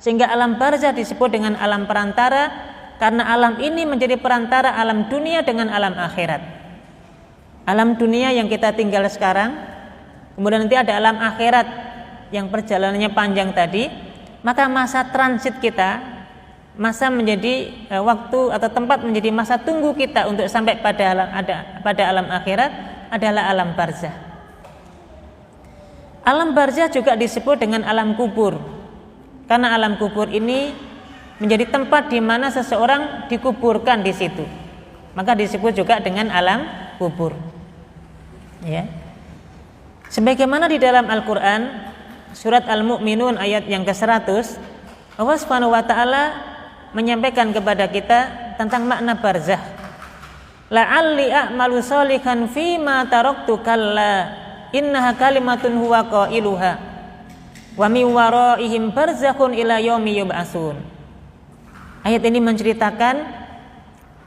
Sehingga alam barzah disebut dengan alam perantara, karena alam ini menjadi perantara alam dunia dengan alam akhirat. Alam dunia yang kita tinggal sekarang, kemudian nanti ada alam akhirat yang perjalanannya panjang tadi, maka masa transit kita, masa menjadi waktu atau tempat menjadi masa tunggu kita untuk sampai pada alam akhirat adalah alam barzah. Alam barzah juga disebut dengan alam kubur, karena alam kubur ini menjadi tempat di mana seseorang dikuburkan di situ, maka disebut juga dengan alam kubur. Ya. Sebagaimana di dalam Al-Quran surat Al-Mu'minun ayat yang ke-100, Allah Subhanahu wa taala menyampaikan kepada kita tentang makna barzah. La'alli a'malu sholihan fima taraktu kalla innaha kalimatun huwa qailuha wa min waraihim barzakhun ila yaumi yub'atsun. Ayat ini menceritakan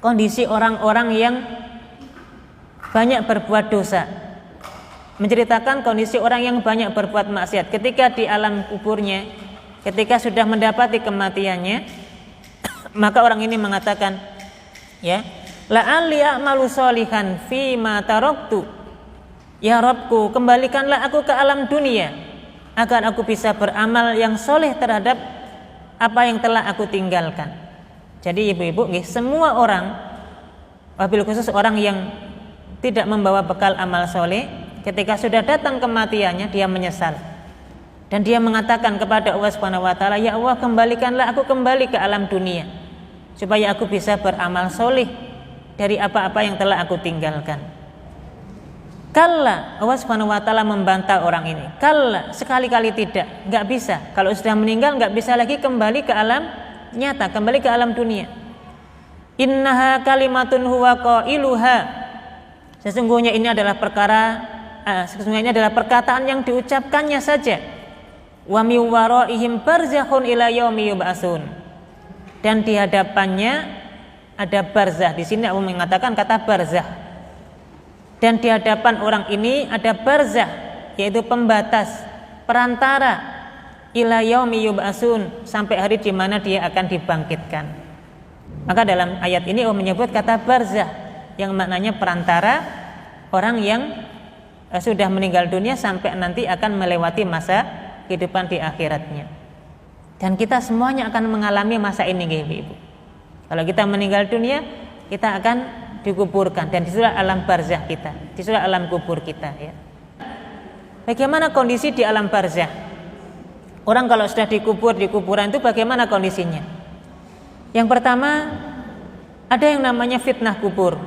kondisi orang-orang yang banyak berbuat dosa, menceritakan kondisi orang yang banyak berbuat maksiat ketika di alam kuburnya, ketika sudah mendapati kematiannya, maka orang ini mengatakan, ya, la'alli a'malu sholihan fima taraktu, ya Rabbku, kembalikanlah aku ke alam dunia agar aku bisa beramal yang soleh terhadap apa yang telah aku tinggalkan. Jadi ibu-ibu, semua orang, wabil khusus orang yang tidak membawa bekal amal soleh, ketika sudah datang kematiannya dia menyesal dan dia mengatakan kepada Allah Subhanahu wa taala, ya Allah, kembalikanlah aku kembali ke alam dunia supaya aku bisa beramal soleh dari apa-apa yang telah aku tinggalkan. Kalla, Allah Subhanahu wa taala membantah orang ini. Kalla, sekali-kali tidak, enggak bisa. Kalau sudah meninggal enggak bisa lagi kembali ke alam nyata, kembali ke alam dunia. Innaha kalimatun huwa qailuha, sesungguhnya ini adalah sesungguhnya adalah perkataan yang diucapkannya saja. Wa mi waraihim barzakhun ila yaumi yub'atsun, dan di hadapannya ada barzah. Di sini aku mengatakan kata barzah. Dan di hadapan orang ini ada barzah, yaitu pembatas, perantara, ila yaumi yub'atsun, sampai hari di mana dia akan dibangkitkan. Maka dalam ayat ini Allah menyebut kata barzah yang maknanya perantara orang yang sudah meninggal dunia sampai nanti akan melewati masa kehidupan di akhiratnya. Dan kita semuanya akan mengalami masa ini, ibu-ibu. Kalau kita meninggal dunia, kita akan dikuburkan, dan disitulah alam barzah kita, disitulah alam kubur kita, ya. Bagaimana kondisi di alam barzah? Orang kalau sudah dikubur di kuburan itu bagaimana kondisinya? Yang pertama, ada yang namanya fitnah kubur,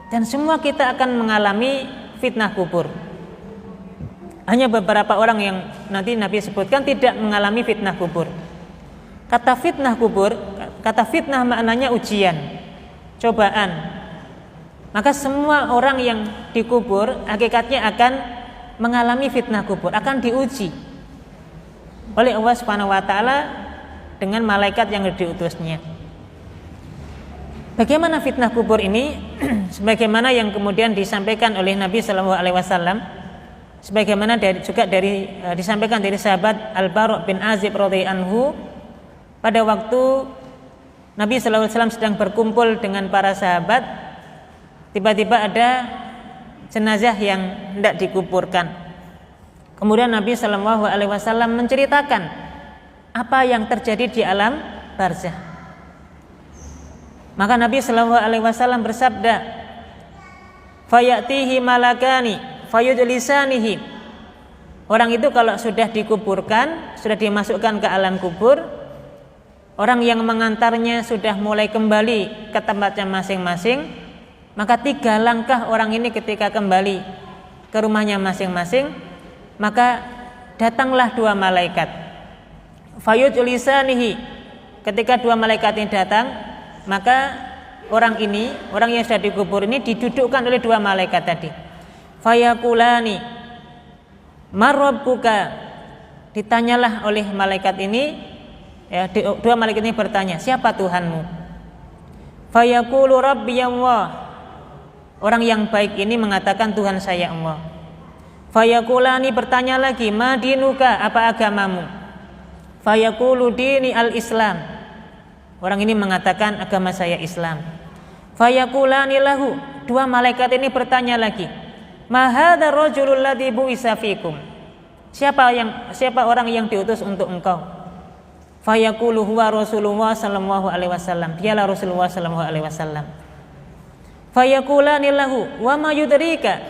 dan semua kita akan mengalami fitnah kubur. Hanya beberapa orang yang nanti Nabi sebutkan tidak mengalami fitnah kubur. Kata fitnah kubur, kata fitnah maknanya ujian, cobaan. Maka semua orang yang dikubur hakikatnya akan mengalami fitnah kubur, akan diuji oleh Allah Subhanahu wa taala dengan malaikat yang diutusnya. Bagaimana fitnah kubur ini? Sebagaimana yang kemudian disampaikan oleh Nabi sallallahu alaihi wasallam, sebagaimana disampaikan dari sahabat Al-Bara' bin Azib radhiyallahu anhu, pada waktu Nabi sallallahu alaihi wasallam sedang berkumpul dengan para sahabat, tiba-tiba ada jenazah yang hendak dikuburkan. Kemudian Nabi sallallahu alaihi wasallam menceritakan apa yang terjadi di alam barzah. Maka Nabi sallallahu alaihi wasallam bersabda, "Fayatihi malakani fayujlisanihi." Orang itu kalau sudah dikuburkan, sudah dimasukkan ke alam kubur, orang yang mengantarnya sudah mulai kembali ke tempatnya masing-masing, maka 3 langkah orang ini ketika kembali ke rumahnya masing-masing, maka datanglah 2 malaikat. Fayujlisanihi. Ketika 2 malaikat ini datang, maka orang yang sudah dikubur ini didudukkan oleh 2 malaikat tadi. Fayakulani marabbuka, ditanyalah oleh malaikat ini, ya, 2 malaikat ini bertanya, siapa Tuhanmu? Fayaqulu rabbi Allah, orang yang baik ini mengatakan Tuhan saya Allah. Fayakulani bertanya lagi, madinuka, apa agamamu? fayaqulu dini al-Islam. Orang ini mengatakan agama saya Islam. Fayaqulani lahu, dua malaikat ini bertanya lagi, ma hadzal rajulul ladzi bu'itsa fikum. Siapa orang yang diutus untuk engkau? Fayaqulu huwa Rasulullah sallallahu alaihi wasallam. Dialah Rasulullah sallallahu alaihi wasallam. Fayaqulani lahu, wa ma yudrika?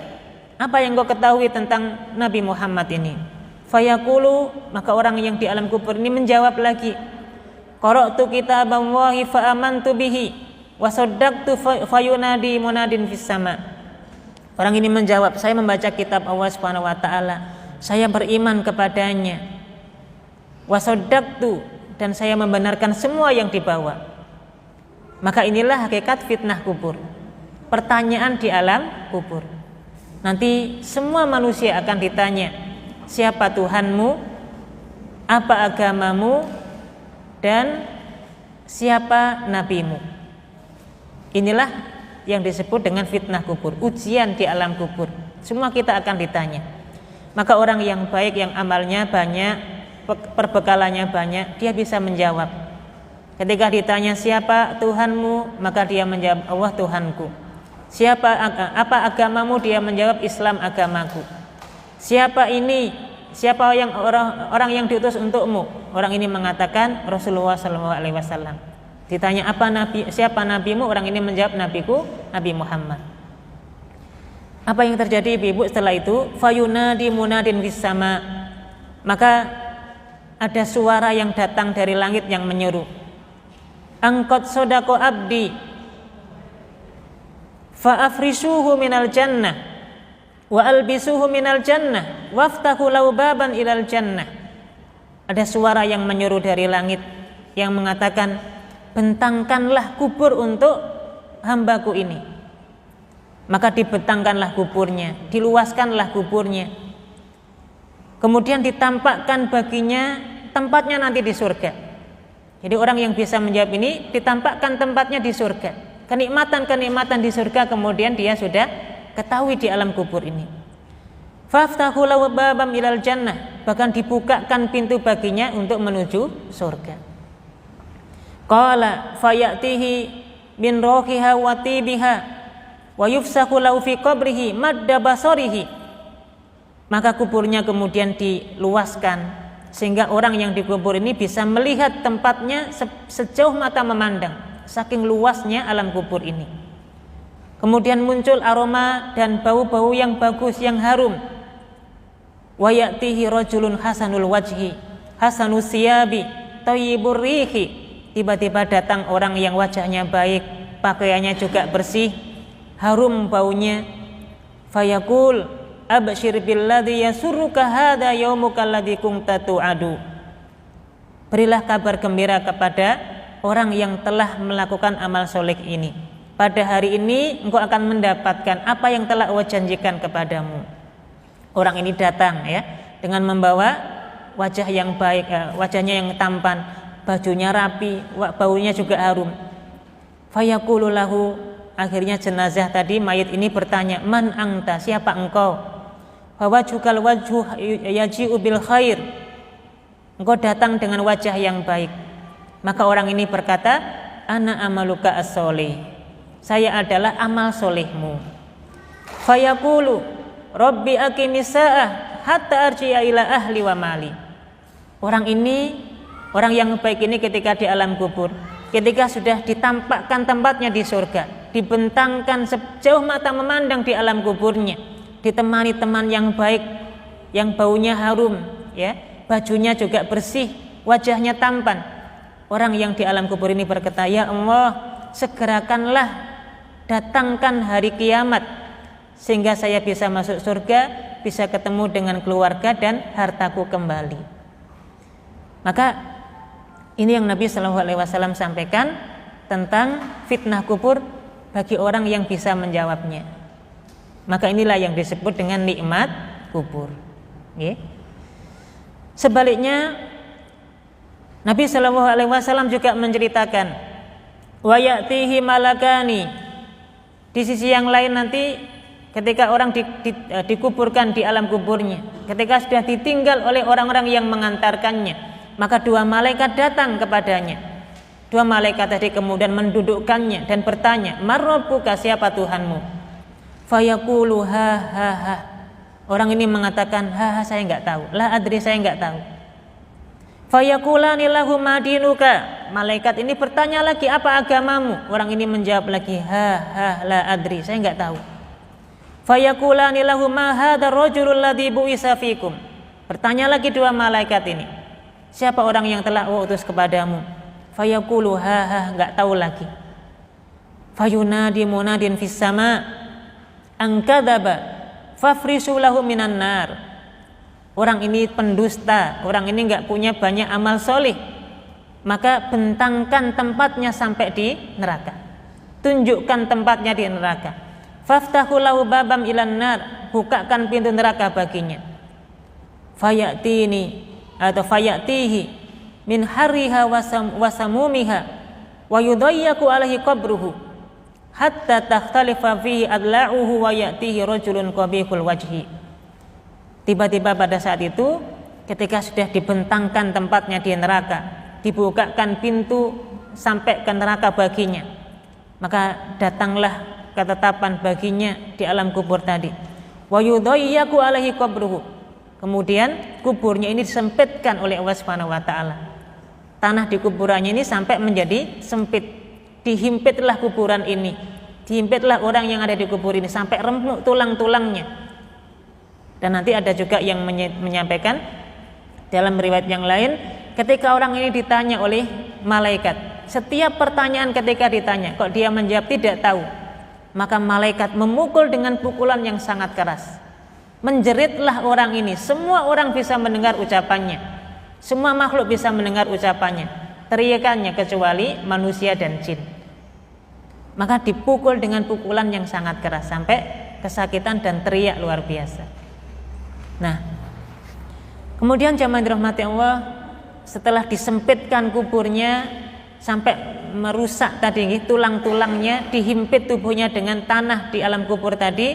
Apa yang kau ketahui tentang Nabi Muhammad ini? Fayaqulu, maka orang yang di alam kubur ini menjawab lagi, qara'tu kitaballahi fa amantu bihi wa saddaqtu fayunadi munadin fis sama. Orang ini menjawab, saya membaca kitab Allah Subhanahu wa taala, saya beriman kepadanya. Wa saddaqtu, dan saya membenarkan semua yang dibawa. Maka inilah hakikat fitnah kubur. Pertanyaan di alam kubur. Nanti semua manusia akan ditanya, siapa Tuhanmu, apa agamamu, dan siapa nabimu. Inilah yang disebut dengan fitnah kubur, ujian di alam kubur. Semua kita akan ditanya. Maka orang yang baik, yang amalnya banyak, perbekalannya banyak, dia bisa menjawab. Ketika ditanya siapa Tuhanmu, maka dia menjawab, Allah Tuhanku. Apa agamamu? Dia menjawab, Islam agamaku. Siapa orang yang diutus untukmu? Orang ini mengatakan Rasulullah sallallahu alaihi wasallam. Ditanya siapa nabimu? Orang ini menjawab, nabiku Nabi Muhammad. Apa yang terjadi ibu-ibu setelah itu? Fayunadi munadin fis sama. Maka ada suara yang datang dari langit yang menyeru, angkot sodako abdi fa'afrisuhu minal jannah wa albisuhu minal jannah waftahu lau baban ilal jannah. Ada suara yang menyeru dari langit yang mengatakan, bentangkanlah kubur untuk hambaku ini. Maka dibentangkanlah kuburnya, diluaskanlah kuburnya, kemudian ditampakkan baginya tempatnya nanti di surga. Jadi orang yang bisa menjawab ini ditampakkan tempatnya di surga. Kenikmatan-kenikmatan di surga kemudian dia sudah ketahui di alam kubur ini. Faftahu lahu babam ilal jannah, bahkan dibukakan pintu baginya untuk menuju surga. Qala fayatihi min rohiha wa tibiha wa yufsahu lahu fi qabrihi madda basarihi. Maka kuburnya kemudian diluaskan sehingga orang yang dikubur ini bisa melihat tempatnya sejauh mata memandang. Saking luasnya alam kubur ini. Kemudian muncul aroma dan bau-bau yang bagus, yang harum. Wa ya'tihi rajulun hasanul wajhi hasanus siyabi thayyibur rihi. Tiba-tiba datang orang yang wajahnya baik, pakaiannya juga bersih, harum baunya. Fayaqul abshir billadzi yasurruka hadza yaumuka alladzi kunta tu'adu. Berilah kabar gembira kepada orang yang telah melakukan amal soleh ini. Pada hari ini engkau akan mendapatkan apa yang telah Allah janjikan kepadamu. Orang ini datang ya dengan membawa wajah yang baik, wajahnya yang tampan, bajunya rapi, baunya juga harum. Fayaqulu lahu, akhirnya jenazah tadi, mayit ini bertanya, man anta, siapa engkau? Fawajhukal wajhu yaji'u bil khair. Engkau datang dengan wajah yang baik. Maka orang ini berkata, ana amaluka as-solih, saya adalah amal solehmu. Fayaqulu rabbi aqimis sa'ah hatta arji'a ila ahli wa mali. Orang yang baik ini ketika di alam kubur, ketika sudah ditampakkan tempatnya di surga, dibentangkan sejauh mata memandang di alam kuburnya, ditemani teman yang baik, yang baunya harum ya, bajunya juga bersih, wajahnya tampan. Orang yang di alam kubur ini berkata, ya Allah, segerakanlah datangkan hari kiamat sehingga saya bisa masuk surga, bisa ketemu dengan keluarga dan hartaku kembali. Maka ini yang Nabi SAW sampaikan tentang fitnah kubur bagi orang yang bisa menjawabnya. Maka inilah yang disebut dengan nikmat kubur. Sebaliknya Nabi SAW juga menceritakan, wa ya'tihi malakani. Di sisi yang lain nanti ketika orang dikuburkan di alam kuburnya, ketika sudah ditinggal oleh orang-orang yang mengantarkannya, Maka dua malaikat datang kepadanya. Dua malaikat tadi kemudian mendudukkannya dan bertanya, "Marrabbuka, siapa Tuhanmu?" Fayaqulu ha ha ha. Orang ini mengatakan, "Ha ha, saya enggak tahu. La adri, saya enggak tahu." Fayaqulani lahu madinuka. Malaikat ini bertanya lagi, "Apa agamamu?" Orang ini menjawab lagi, "Ha ha, la adri, saya enggak tahu." Fayaqulani lahu ma hadzal rajulul ladzi bu'isa fikum. Bertanya lagi dua malaikat ini, "Siapa orang yang telah utus kepadamu?" Fayaqulu ha ha, enggak tahu lagi. Fayunadi munadin fis sama an kadzaba fafrisu lahu minan nar. Orang ini pendusta, orang ini enggak punya banyak amal soleh, maka bentangkan tempatnya sampai di neraka. Tunjukkan tempatnya di neraka. Faftahu lahu babam ilan nar, bukakan pintu neraka baginya. Fayatini atau fayatihi min harriha wasamumiha wa yudayyaku alaihi qabruhu hatta takhtalifa fihi adla'uhu wa ya'tihi rajulun qabihul wajhi. Tiba-tiba pada saat itu, ketika sudah dibentangkan tempatnya di neraka, dibukakan pintu sampai ke neraka baginya, maka datanglah ketetapan baginya di alam kubur tadi. Wa yudayyaku alaihi qabruhu. Kemudian kuburnya ini disempitkan oleh Allah Subhanahu wa taala. Tanah di kuburannya ini sampai menjadi sempit. Dihimpitlah kuburan ini. Dihimpitlah orang yang ada di kubur ini sampai remuk tulang-tulangnya. Dan nanti ada juga yang menyampaikan dalam riwayat yang lain, ketika orang ini ditanya oleh malaikat, setiap pertanyaan ketika ditanya, kok dia menjawab tidak tahu, maka malaikat memukul dengan pukulan yang sangat keras. Menjeritlah orang ini, semua orang bisa mendengar ucapannya, semua makhluk bisa mendengar ucapannya, teriakannya kecuali manusia dan jin. Maka dipukul dengan pukulan yang sangat keras sampai kesakitan dan teriak luar biasa. Nah, kemudian jamaah dirahmati Allah, setelah disempitkan kuburnya sampai merusak tadi tulang-tulangnya, dihimpit tubuhnya dengan tanah di alam kubur tadi,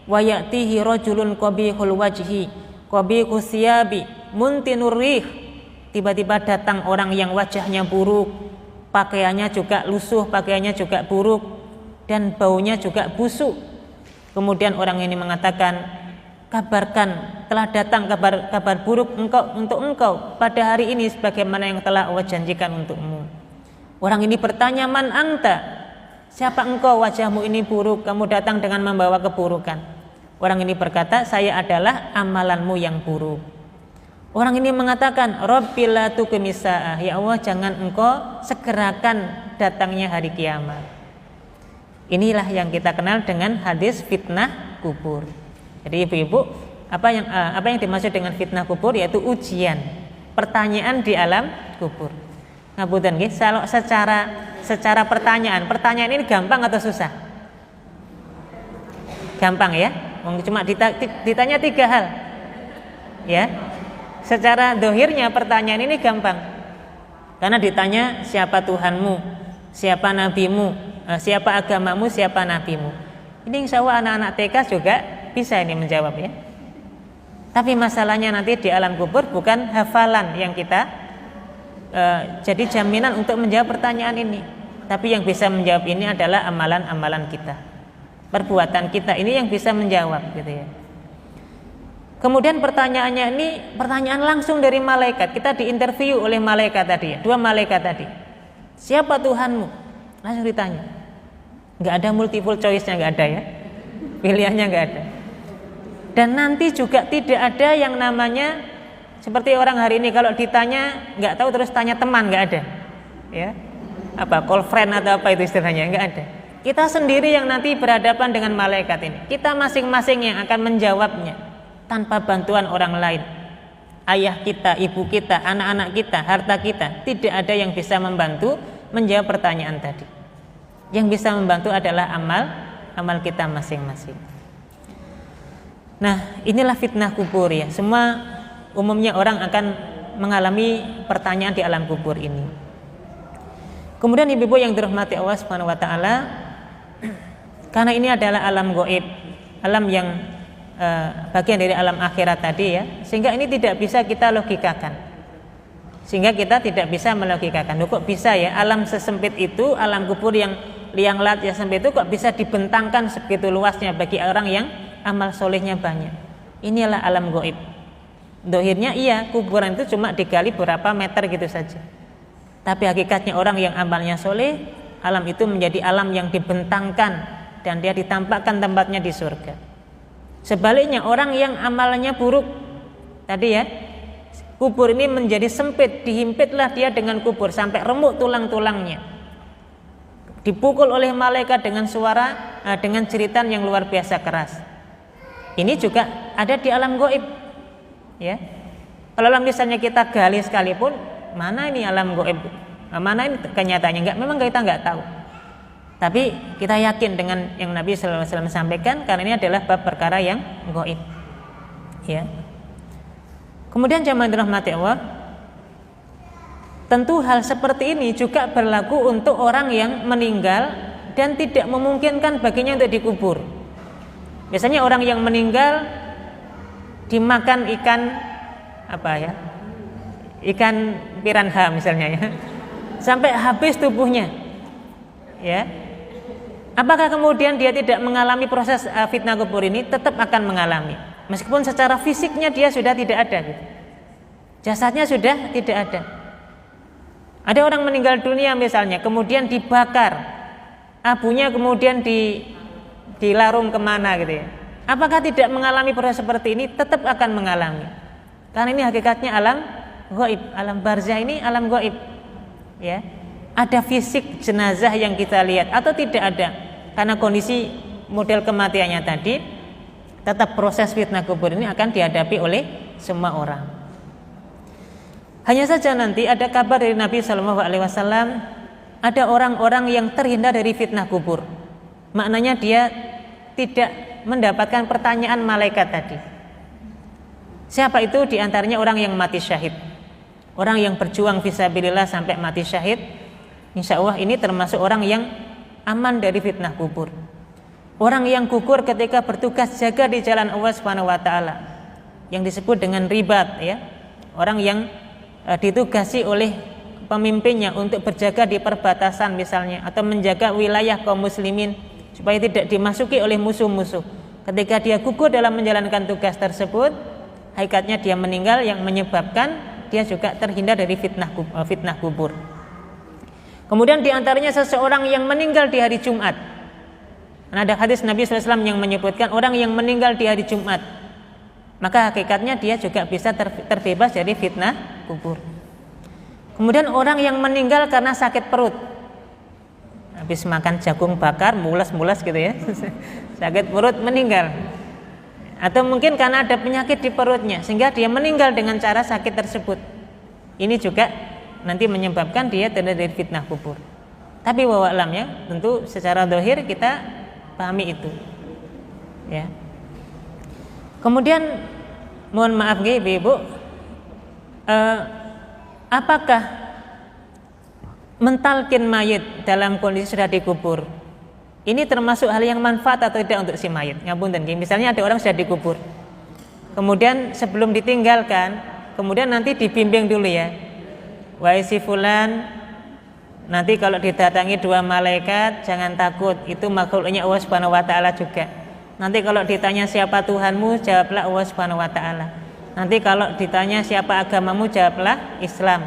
wa ya'tihi rajulun qabihul wajhi qabihus siyabi muntinur rih. Tiba-tiba datang orang yang wajahnya buruk, pakaiannya juga lusuh, pakaiannya juga buruk, dan baunya juga busuk. Kemudian orang ini mengatakan, "Kabarkan, telah datang kabar buruk untuk engkau pada hari ini sebagaimana yang telah Allah janjikan untukmu." Orang ini bertanya, "Man anta?" Siapa engkau, wajahmu ini buruk, kamu datang dengan membawa keburukan. Orang ini berkata, "Saya adalah amalanmu yang buruk." Orang ini mengatakan, "Rabbi la tuqimis saah." Ya Allah, jangan engkau segerakan datangnya hari kiamat. Inilah yang kita kenal dengan hadis fitnah kubur. Jadi ibu-ibu, apa yang dimaksud dengan fitnah kubur yaitu ujian, pertanyaan di alam kubur. Ngapunten nggih, kalau secara pertanyaan ini gampang atau susah? Gampang ya. Cuma ditanya 3 hal. Ya. Secara dohirnya pertanyaan ini gampang. Karena ditanya siapa Tuhanmu, siapa nabimu, siapa agamamu, siapa nabimu. Ini insya Allah anak-anak TK juga bisa ini menjawab ya. Tapi masalahnya nanti di alam kubur bukan hafalan yang kita jadi jaminan untuk menjawab pertanyaan ini. Tapi yang bisa menjawab ini adalah amalan-amalan kita, perbuatan kita ini yang bisa menjawab gitu ya. Kemudian pertanyaannya ini pertanyaan langsung dari malaikat. Kita diinterview oleh malaikat tadi ya, 2 malaikat tadi. Siapa Tuhanmu? Langsung ditanya. Nggak ada multiple choice-nya, nggak ada ya. Pilihannya nggak ada. Dan nanti juga tidak ada yang namanya seperti orang hari ini kalau ditanya nggak tahu terus tanya teman, nggak ada. Ya. Apa call friend atau apa itu istilahnya, nggak ada. Kita sendiri yang nanti berhadapan dengan malaikat ini. Kita masing-masing yang akan menjawabnya tanpa bantuan orang lain. Ayah kita, ibu kita, anak-anak kita, harta kita, tidak ada yang bisa membantu menjawab pertanyaan tadi. Yang bisa membantu adalah amal kita masing-masing. Nah, inilah fitnah kubur ya. Semua umumnya orang akan mengalami pertanyaan di alam kubur ini. Kemudian ibu-ibu yang dirahmati Allah Subhanahu wa taala, karena ini adalah alam gaib, alam yang bagian dari alam akhirat tadi ya, sehingga ini tidak bisa kita logikakan. Sehingga kita tidak bisa melogikakan, kok bisa ya alam sesempit itu, alam kubur yang liang lahat yang sempit itu kok bisa dibentangkan sebegitu luasnya bagi orang yang amal solehnya banyak. Inilah alam gaib. Dohirnya iya, kuburan itu cuma digali berapa meter gitu saja. Tapi hakikatnya orang yang amalnya soleh, alam itu menjadi alam yang dibentangkan dan dia ditampakkan tempatnya di surga. Sebaliknya orang yang amalnya buruk, tadi ya, kubur ini menjadi sempit, dihimpitlah dia dengan kubur sampai remuk tulang-tulangnya. Dipukul oleh malaikat dengan suara, dengan jeritan yang luar biasa keras. Ini juga ada di alam gaib. Ya. Kalau misalnya kita gali sekalipun, mana ini alam gaib? Mana ini kenyataannya? Memang kita nggak tahu. Tapi kita yakin dengan yang Nabi sallallahu alaihi wasallam sampaikan, karena ini adalah bab perkara yang gaib. Ya. Kemudian jamaah dirahmati Allah, tentu hal seperti ini juga berlaku untuk orang yang meninggal dan tidak memungkinkan baginya untuk dikubur. Biasanya orang yang meninggal dimakan ikan ikan piranha misalnya ya, sampai habis tubuhnya. Ya, apakah kemudian dia tidak mengalami proses fitnah kubur ini? Tetap akan mengalami, meskipun secara fisiknya dia sudah tidak ada, gitu. Jasadnya sudah tidak ada. Ada orang meninggal dunia misalnya, kemudian dibakar, abunya kemudian dilarung kemana gitu ya. Apakah tidak mengalami proses seperti ini? Tetap akan mengalami. Karena ini hakikatnya alam gaib, alam barzah ini alam gaib. Ya, ada fisik jenazah yang kita lihat atau tidak ada, karena kondisi model kematiannya tadi, tetap proses fitnah kubur ini akan dihadapi oleh semua orang. Hanya saja nanti ada kabar dari Nabi Shallallahu Alaihi Wasallam, ada orang-orang yang terhindar dari fitnah kubur. Maknanya dia tidak mendapatkan pertanyaan malaikat tadi. Siapa itu? Di antaranya orang yang mati syahid, orang yang berjuang fisabilillah sampai mati syahid. Insya Allah ini termasuk orang yang aman dari fitnah kubur. Orang yang gugur ketika bertugas jaga di jalan Allah Subhanahu Wa Taala, yang disebut dengan ribat, ya, orang yang ditugasi oleh pemimpinnya untuk berjaga di perbatasan misalnya, atau menjaga wilayah kaum muslimin supaya tidak dimasuki oleh musuh-musuh. Ketika dia gugur dalam menjalankan tugas tersebut, hakikatnya dia meninggal, yang menyebabkan dia juga terhindar dari fitnah kubur. Kemudian diantaranya seseorang yang meninggal di hari Jumat. Ada hadis Nabi SAW yang menyebutkan orang yang meninggal di hari Jumat, maka hakikatnya dia juga bisa terbebas dari fitnah kubur. Kemudian orang yang meninggal karena sakit perut, habis makan jagung bakar mules-mules gitu ya, sakit perut meninggal. Atau mungkin karena ada penyakit di perutnya sehingga dia meninggal dengan cara sakit tersebut. Ini juga nanti menyebabkan dia terhindar dari fitnah kubur. Tapi wallahu a'lam ya, tentu secara zahir kita pahami itu. Ya. Kemudian mohon maaf Ibu, apakah mentalkin mayit dalam kondisi sudah dikubur ini termasuk hal yang manfaat atau tidak untuk si mayit? Ngapunten, misalnya ada orang sudah dikubur, kemudian sebelum ditinggalkan, kemudian nanti dibimbing dulu ya, wahai si fulan, nanti kalau didatangi dua malaikat jangan takut, itu makhluknya Allah Subhanahu Wa Taala juga. Nanti kalau ditanya siapa Tuhanmu, jawablah Allah Subhanahu Wa Taala. Nanti kalau ditanya siapa agamamu, jawablah Islam.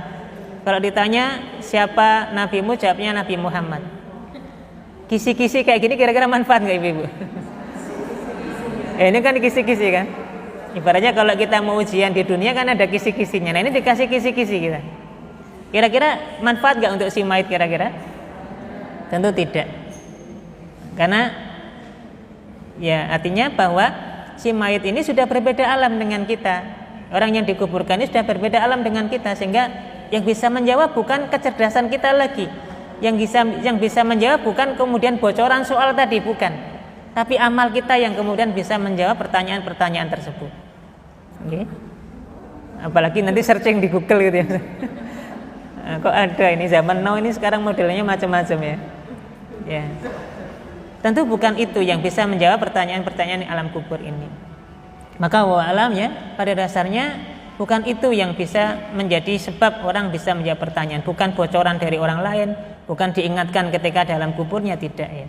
Kalau ditanya siapa nabimu, jawabnya Nabi Muhammad. Kisi-kisi kayak gini kira-kira manfaat nggak Ibu? Ini kan kisi-kisi kan. Ibaratnya kalau kita mau ujian di dunia kan ada kisi-kisinya. Nah ini dikasih kisi-kisi kita. Kira-kira manfaat nggak untuk si mayit kira-kira? Tentu tidak. Karena ya artinya bahwa si mayit ini sudah berbeda alam dengan kita. Orang yang dikuburkan ini sudah berbeda alam dengan kita, sehingga yang bisa menjawab bukan kecerdasan kita lagi. Yang bisa menjawab bukan kemudian bocoran soal tadi, bukan. Tapi amal kita yang kemudian bisa menjawab pertanyaan-pertanyaan tersebut. Oke. Apalagi nanti searching di Google gitu ya. Kok ada ini zaman now ini sekarang modelnya macam-macam ya. Ya. Tentu bukan itu yang bisa menjawab pertanyaan-pertanyaan di alam kubur ini. Maka wallahu alam ya, pada dasarnya bukan itu yang bisa menjadi sebab orang bisa menjawab pertanyaan, bukan bocoran dari orang lain, bukan diingatkan ketika dalam kuburnya, tidak ya.